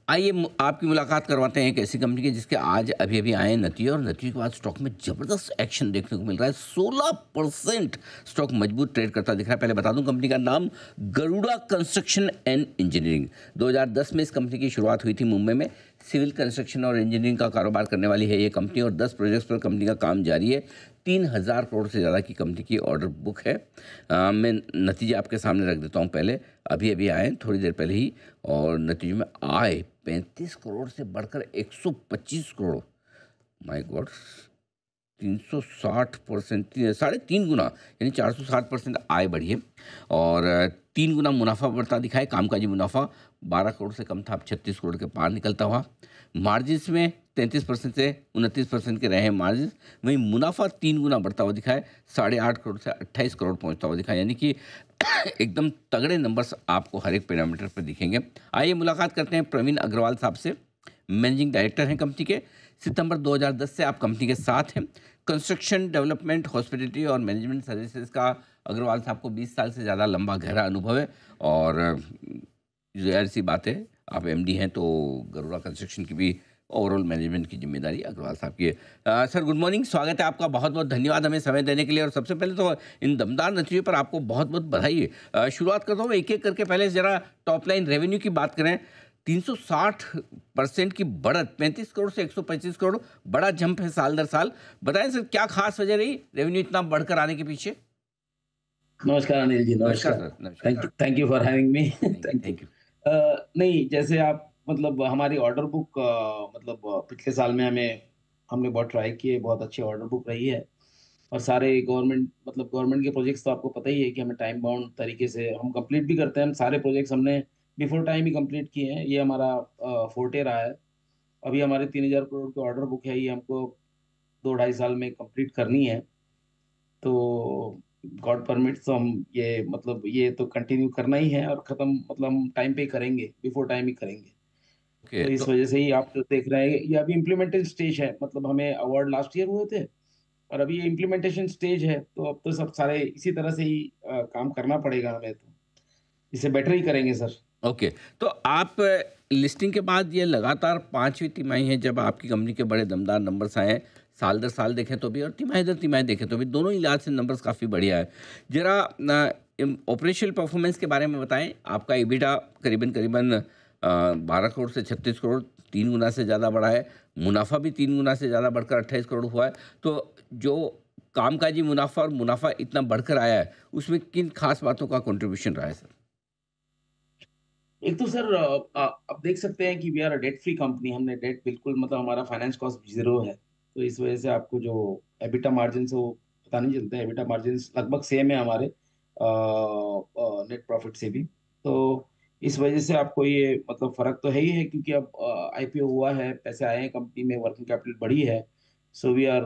आइए आपकी मुलाकात करवाते हैं एक ऐसी कंपनी की जिसके आज अभी अभी आए नतीजे, और नतीजे के बाद स्टॉक में ज़बरदस्त एक्शन देखने को मिल रहा है। 16% स्टॉक मजबूत ट्रेड करता दिख रहा है। पहले बता दूं कंपनी का नाम गरुड़ा कंस्ट्रक्शन एंड इंजीनियरिंग। 2010 में इस कंपनी की शुरुआत हुई थी मुंबई में। सिविल कंस्ट्रक्शन और इंजीनियरिंग का कारोबार करने वाली है ये कंपनी, और 10 प्रोजेक्ट्स पर कंपनी का काम जारी है। 3000 करोड़ से ज़्यादा की कंपनी की ऑर्डर बुक है। मैं नतीजे आपके सामने रख देता हूँ। पहले अभी अभी आए थोड़ी देर पहले ही, और नतीजे में आए 35 करोड़ से बढ़कर 125 करोड़। माय गॉड, 360%, 3.5 गुना, यानी 460% आय बढ़ी है। और 3 गुना मुनाफा बढ़ता दिखा है। कामकाजी मुनाफा 12 करोड़ से कम था, अब 36 करोड़ के पार निकलता हुआ। मार्जिन में 33% से 29% के रहे हैं मार्जिन। वहीं मुनाफा 3 गुना बढ़ता हुआ दिखा है, 8.5 करोड़ से 28 करोड़ पहुंचता हुआ दिखा है। यानी कि एकदम तगड़े नंबर्स आपको हर एक पैरामीटर पर दिखेंगे। आइए मुलाकात करते हैं प्रवीण अग्रवाल साहब से। मैनेजिंग डायरेक्टर हैं कंपनी के। सितंबर 2010 से आप कंपनी के साथ हैं। कंस्ट्रक्शन, डेवलपमेंट, हॉस्पिटैलिटी और मैनेजमेंट सर्विसेज का अग्रवाल साहब को 20 साल से ज़्यादा लंबा गहरा अनुभव है। और ज़ाहिर सी बात है, आप एमडी हैं तो गरुड़ा कंस्ट्रक्शन की भी ओवरऑल मैनेजमेंट की जिम्मेदारी अग्रवाल साहब की है। सर गुड मॉर्निंग, स्वागत है आपका। बहुत बहुत धन्यवाद हमें समय देने के लिए। और सबसे पहले तो इन दमदार नतीजों पर आपको बहुत बहुत बधाई है। शुरुआत करता हूँ एक एक करके। पहले ज़रा टॉप लाइन रेवेन्यू की बात करें। 360% की बढ़त, 35 करोड़ से 125 करोड़, बड़ा जंप है साल दर साल। बताएं सर, क्या खास वजह रही रेवेन्यू इतना बढ़कर आने के पीछे? नमस्कार अनिल जी, नमस्कार नमस्कार। सर, नमस्कार। Thank you for having me. Thank you, thank you. Thank you. नहीं, जैसे आप मतलब हमारी ऑर्डर बुक मतलब पिछले साल में हमने बहुत ट्राई किए, बहुत अच्छी ऑर्डर बुक रही है। और सारे गवर्नमेंट के प्रोजेक्ट्स तो आपको पता ही है कि हमें टाइम बाउंड तरीके से हम कंप्लीट भी करते हैं। हम सारे प्रोजेक्ट्स हमने बिफोर टाइम ही कंप्लीट किए हैं। ये हमारा फोर्टे रहा है। अभी हमारे 3000 करोड़ की ऑर्डर बुक है, ये हमको 2 ढाई साल में कंप्लीट करनी है। तो गॉड परमिट्स तो हम ये तो कंटिन्यू करना ही है, और खत्म मतलब हम टाइम पे ही करेंगे, बिफोर टाइम ही करेंगे। ओके, तो इस तो वजह से ही आप जो देख रहे हैं, ये अभी इम्प्लीमेंटेशन स्टेज है। मतलब हमें अवार्ड लास्ट ईयर हुए थे, और अभी ये इम्प्लीमेंटेशन स्टेज है। तो अब तो सब सारे इसी तरह से ही काम करना पड़ेगा हमें। तो इसे बेटर ही करेंगे सर। ओके, तो आप लिस्टिंग के बाद ये लगातार पांचवी तिमाही है जब आपकी कंपनी के बड़े दमदार नंबर्स आए हैं। साल दर साल देखें तो भी, और तिमाही दर तिमाही देखें तो भी, दोनों ही लिहाज से नंबर्स काफ़ी बढ़िया है। जरा ऑपरेशनल परफॉर्मेंस के बारे में बताएं। आपका EBITDA करीबन करीबन 12 करोड़ से 36 करोड़, 3 गुना से ज़्यादा बढ़ा है। मुनाफा भी 3 गुना से ज़्यादा बढ़कर 28 करोड़ हुआ है। तो जो कामकाजी मुनाफा और मुनाफा इतना बढ़कर आया है, उसमें किन खास बातों का कंट्रीब्यूशन रहा है सर? एक तो सर आप देख सकते हैं कि we are a debt free company. हमने डेट बिल्कुल, मतलब हमारा फाइनेंस कॉस्ट जीरो है। तो इस वजह से आपको जो एबिटा मार्जिन है वो पता नहीं चलता है। एबिटा मार्जिन लगभग सेम है हमारे नेट प्रॉफिट से भी। तो इस वजह से आपको ये मतलब फर्क तो है ही है, क्योंकि अब आईपीओ हुआ है, पैसे आए हैं कंपनी में, वर्किंग कैपिटल बढ़ी है। So we are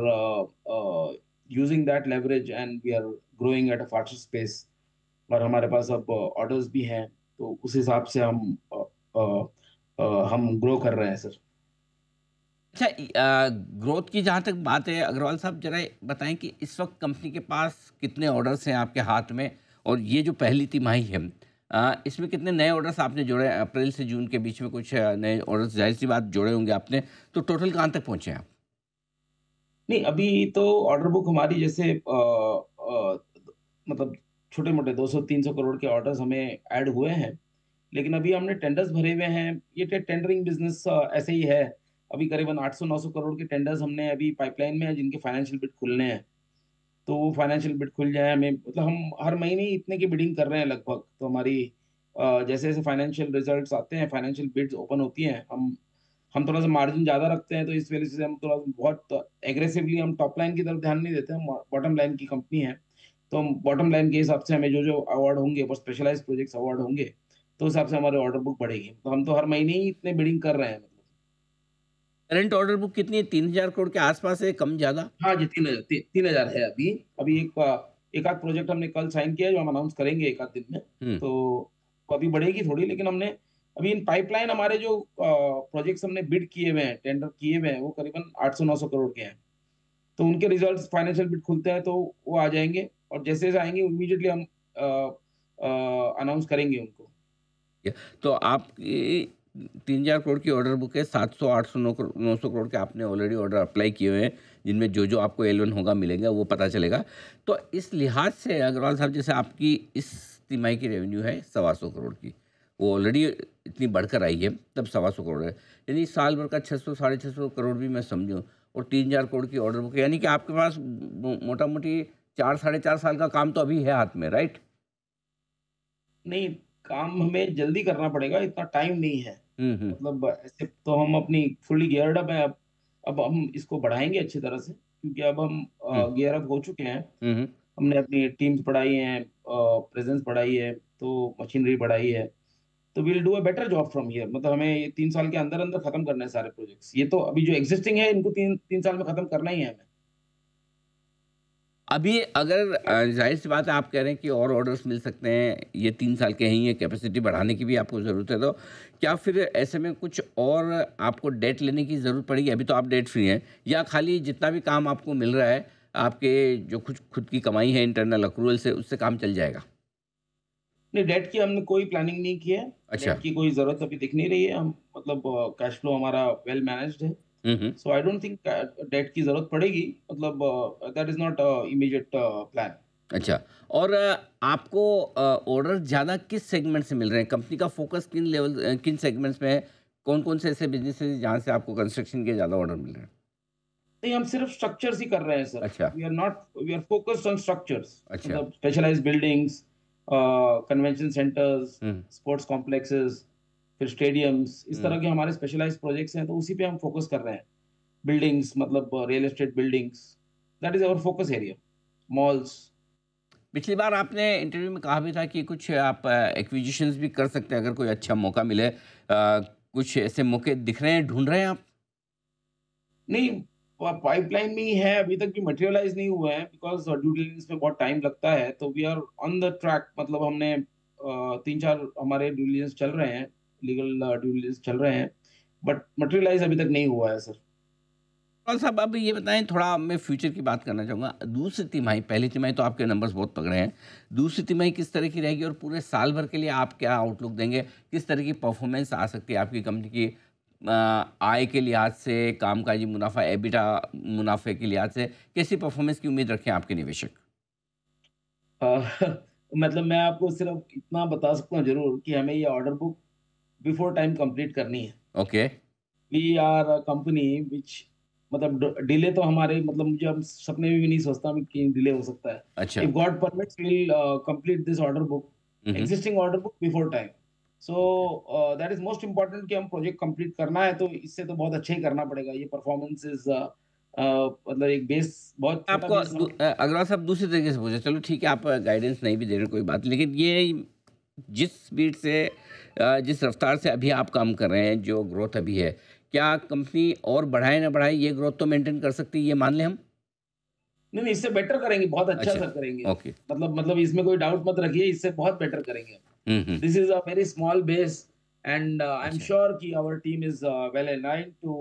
using that leverage and we are growing at a faster space. और हमारे पास अब ऑर्डर्स भी हैं, तो उस हिसाब से हम ग्रो कर रहे हैं सर। अच्छा, ग्रोथ की जहाँ तक बात है अग्रवाल साहब, जरा बताएं कि इस वक्त कंपनी के पास कितने ऑर्डर्स हैं आपके हाथ में, और ये जो पहली तिमाही है इसमें कितने नए ऑर्डर्स आपने जोड़े हैं? अप्रैल से जून के बीच में कुछ नए ऑर्डर्स, जाहिर सी बात, जोड़े होंगे आपने। तो टोटल कहाँ तक पहुँचे हैं आप? नहीं, अभी तो ऑर्डर बुक हमारी जैसे मतलब छोटे मोटे 200-300 करोड़ के ऑर्डर्स हमें ऐड हुए हैं। लेकिन अभी हमने टेंडर्स भरे हुए हैं। ये टेंडरिंग बिजनेस ऐसे ही है। अभी करीबन 800-900 करोड़ के टेंडर्स हमने अभी पाइपलाइन में है, जिनके फाइनेंशियल बिड खुलने हैं। तो वो फाइनेंशियल बिड खुल जाए, हमें मतलब हम हर महीने ही इतने की बिडिंग कर रहे हैं लगभग। तो हमारी जैसे जैसे फाइनेंशियल रिजल्ट्स आते हैं, फाइनेंशियल बिड्स ओपन होती हैं, हम थोड़ा सा मार्जिन ज्यादा रखते हैं। तो इस वजह से हम थोड़ा बहुत एग्रेसिवली हम टॉप लाइन की तरफ ध्यान नहीं देते, हम बॉटम लाइन की कंपनी है। तो हम बॉटम लाइन के हिसाब से हमें जो जो अवार्ड होंगे, वो स्पेशलाइज प्रोजेक्ट्स अवार्ड होंगे, तो उस हिसाब से हमारे ऑर्डर बुक बढ़ेगी। तो हम तो हर महीने ही इतने बिडिंग कर रहे हैं मतलब। करंट ऑर्डर बुक कितनी है? 3000 करोड़ के आसपास है, कम ज़्यादा? हाँ जी, 3,000 है अभी। अभी एक आध प्रोजेक्ट हमने कल साइन किया है, जो हम अनाउंस करेंगे एक आध दिन में। हम्म। तो वो अभी बढ़ेगी थोड़ी, लेकिन हमने अभी इन पाइपलाइन हमारे जो प्रोजेक्ट्स हमने बिड किए हुए हैं, टेंडर किए हुए हैं, वो करीबन 800-900 करोड़ के हैं। तो उनके रिजल्ट्स फाइनेंशियल बिड खुलते हैं तो वो आ जाएंगे, और जैसे जैसे आएंगे इमीडिएटली हम अनाउंस करेंगे उनको। तो आप 3,000 करोड़ की ऑर्डर बुक है, 700, 800, 900 करोड़ के आपने ऑलरेडी ऑर्डर अप्लाई किए हुए हैं, जिनमें जो आपको L1 होगा मिलेगा वो पता चलेगा। तो इस लिहाज से अग्रवाल साहब, जैसे आपकी इस तिमाही की रेवेन्यू है 125 करोड़ की, वो ऑलरेडी इतनी बढ़कर आई है, तब 125 करोड़ है, यानी साल भर का 600 साढ़े 600 करोड़ भी मैं समझूं, और 3,000 करोड़ की ऑर्डर बुक है, यानी कि आपके पास मोटा मोटी 4 साढ़े 4 साल का काम तो अभी है हाथ में, राइट? नहीं, काम हमें जल्दी करना पड़ेगा, इतना टाइम नहीं है। हम्म। मतलब ऐसे तो हम अपनी फुल्ली गियर्ड अप है। अब हम इसको बढ़ाएंगे अच्छी तरह से, क्योंकि अब हम हम्म। गियर अप हो चुके हैं। हम्म। हमने अपनी टीम्स बढ़ाई हैं, प्रेजेंस बढ़ाई है, तो मशीनरी बढ़ाई है। तो we'll do a better job from here. मतलब हमें ये 3 साल के अंदर अंदर खत्म करने हैं सारे प्रोजेक्ट्स। ये तो अभी जो एग्जिस्टिंग है, इनको तीन तीन साल में खत्म करना ही है हमें। अभी अगर जाहिर सी बात है, आप कह रहे हैं कि और ऑर्डर्स मिल सकते हैं, ये 3 साल के हैं, ये कैपेसिटी बढ़ाने की भी आपको ज़रूरत है, तो क्या फिर ऐसे में कुछ और आपको डेट लेने की ज़रूरत पड़ेगी? अभी तो आप डेट फ्री हैं, या खाली जितना भी काम आपको मिल रहा है, आपके जो कुछ खुद की कमाई है इंटरनल अक्रूवल से, उससे काम चल जाएगा? नहीं, डेट की हमने कोई प्लानिंग नहीं की है। अच्छा। डेट की कोई जरूरत अभी दिख नहीं रही है। हम मतलब कैश फ्लो हमारा वेल मैनेज्ड है। हम्म। सो आई डोंट थिंक डेट की जरूरत पड़ेगी। मतलब that is not immediate plan. अच्छा। और आपको ऑर्डर ज़्यादा किस सेगमेंट से मिल रहे हैं? कंपनी का फोकस किन लेवल किन सेगमेंट्स में है? कौन कौन से ऐसे बिजनेस हैं जहाँ से आपको कंस्ट्रक्शन के ज़्यादा ऑर्डर मिल रहे हैं? नहीं, हम सिर्फ स्ट्रक्चर्स ही कर रहे हैं सर। अच्छा। We are focused on structures. अच्छा। मतलब specialised buildings, convention centres, hmm. Sports complexes, फिर स्टेडियम्स, इस हम्म। तरह के हमारे स्पेशलाइज्ड प्रोजेक्ट्स हैं, तो उसी पे हम फोकस कर रहे हैं। बिल्डिंग्स, मतलब real estate buildings, that is our focus area. Malls. पिछली बार आपने इंटरव्यू में कहा भी था कि कुछ आप एक्विजिशंस भी कर सकते हैं अगर कोई अच्छा मौका मिले। कुछ ऐसे मौके दिख रहे हैं, ढूंढ रहे हैं आप? नहीं, पाइपलाइन में ही है, अभी तक भी मटेरियलाइज नहीं हुआ है, बिकॉज ड्यू डिलिजेंस में बहुत टाइम लगता है। तो we are on the track. मतलब हमने 3-4 हमारे ड्यू डिलिजेंस चल रहे हैं, लीगल ड्यू डिलिजेंस चल रहे हैं, बट मटेरियलाइज अभी तक नहीं हुआ है सर। और साहब, अब ये बताएं, थोड़ा मैं फ्यूचर की बात करना चाहूँगा। दूसरी तिमाही, पहली तिमाही तो आपके नंबर्स बहुत तगड़े हैं, दूसरी तिमाही किस तरह की रहेगी और पूरे साल भर के लिए आप क्या आउटलुक देंगे? किस तरह की परफॉर्मेंस आ सकती है आपकी कंपनी की आय के लिहाज से, कामकाजी मुनाफा, एबिटा मुनाफे के लिहाज से? कैसी परफॉर्मेंस की उम्मीद रखें आपके निवेशक? अ, मतलब मैं आपको सिर्फ इतना बता सकता हूँ जरूर कि हमें ये order book before time complete करनी है। Okay. We are a company which, मतलब डिले तो हमारे, मतलब मुझे अब सपने में भी नहीं सोचता मैं कि डिले हो सकता है। अच्छा। If God permits, will complete this order book, hmm. Existing order book before time. So okay. That is most important कि हम प्रोजेक्ट कंप्लीट करना है, तो इससे तो बहुत अच्छा ही करना पड़ेगा। ये परफॉर्मेंस इज मतलब एक बेस, बहुत छोटा आपको बेस समझ। अग्रवाल साहब, दूसरी तरीके से पूछे, चलो ठीक है, आप गाइडेंस नहीं भी दे रहे कोई बात नहीं, लेकिन ये जिस स्पीड से जिस रफ्तार से अभी आप काम कर रहे हैं, जो ग्रोथ अभी है, क्या कंपनी और बढ़ाए ना बढ़ाए, ये ग्रोथ तो मेंटेन कर सकती है, ये मान लें हम? नहीं नहीं, इससे बेटर करेंगे, बहुत अच्छा अच्छा। सर करेंगे। ओके। मतलब इसमें कोई डाउट मत रखिए, इससे बहुत बेटर करेंगे। हम्म। This is a very small base, and I'm अच्छा। sure कि our team is well aligned to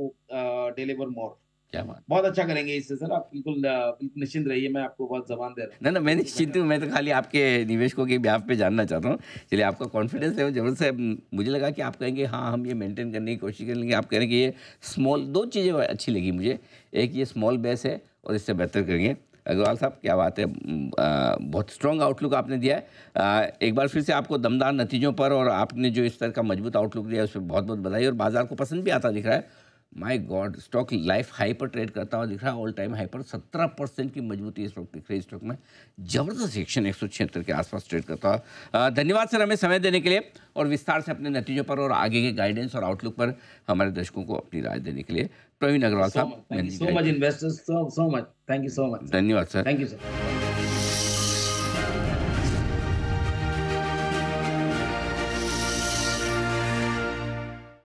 deliver more. क्या बात। बहुत अच्छा करेंगे इससे सर। आप बिल्कुल बिल्कुल निश्चिंत रहिए, मैं आपको बहुत जबान दे रहा हूँ। ना ना, मैं इससे निश्चिंत बेटर। हूँ, मैं तो खाली आपके निवेशकों के ब्याह पे जानना चाहता हूँ। चलिए, आपका कॉन्फिडेंस लेवल जबरदस्त है। मुझे लगा कि आप कहेंगे हाँ, हम ये मेंटेन करने की कोशिश करेंगे। आप कह रहे हैं कि ये स्मॉल, दो चीज़ें अच्छी लगी मुझे, एक ये स्मॉल बेस है और इससे बेहतर करेंगे। अग्रवाल साहब, क्या बात है, बहुत स्ट्रॉन्ग आउटलुक आपने दिया है। एक बार फिर से आपको दमदार नतीजों पर, और आपने जो इस तरह का मजबूत आउटलुक दिया है, उस पर बहुत बहुत बधाई। और बाजार को पसंद भी आता दिख रहा है। My God, stock life high पर ट्रेड करता हुआ दिख रहा है, ऑल टाइम हाई पर 17% की मजबूती इस वक्त दिख रही है स्टॉक में। जबरदस्त एक्शन, 176 के आसपास ट्रेड करता हुआ। धन्यवाद सर, हमें समय देने के लिए और विस्तार से अपने नतीजों पर और आगे के गाइडेंस और आउटलुक पर हमारे दर्शकों को अपनी राय देने के लिए। प्रवीण अग्रवाल सो साहब, much, thank you managing so much director. Investors, so much, thank you so much sir. धन्यवाद सर। Thank you sir.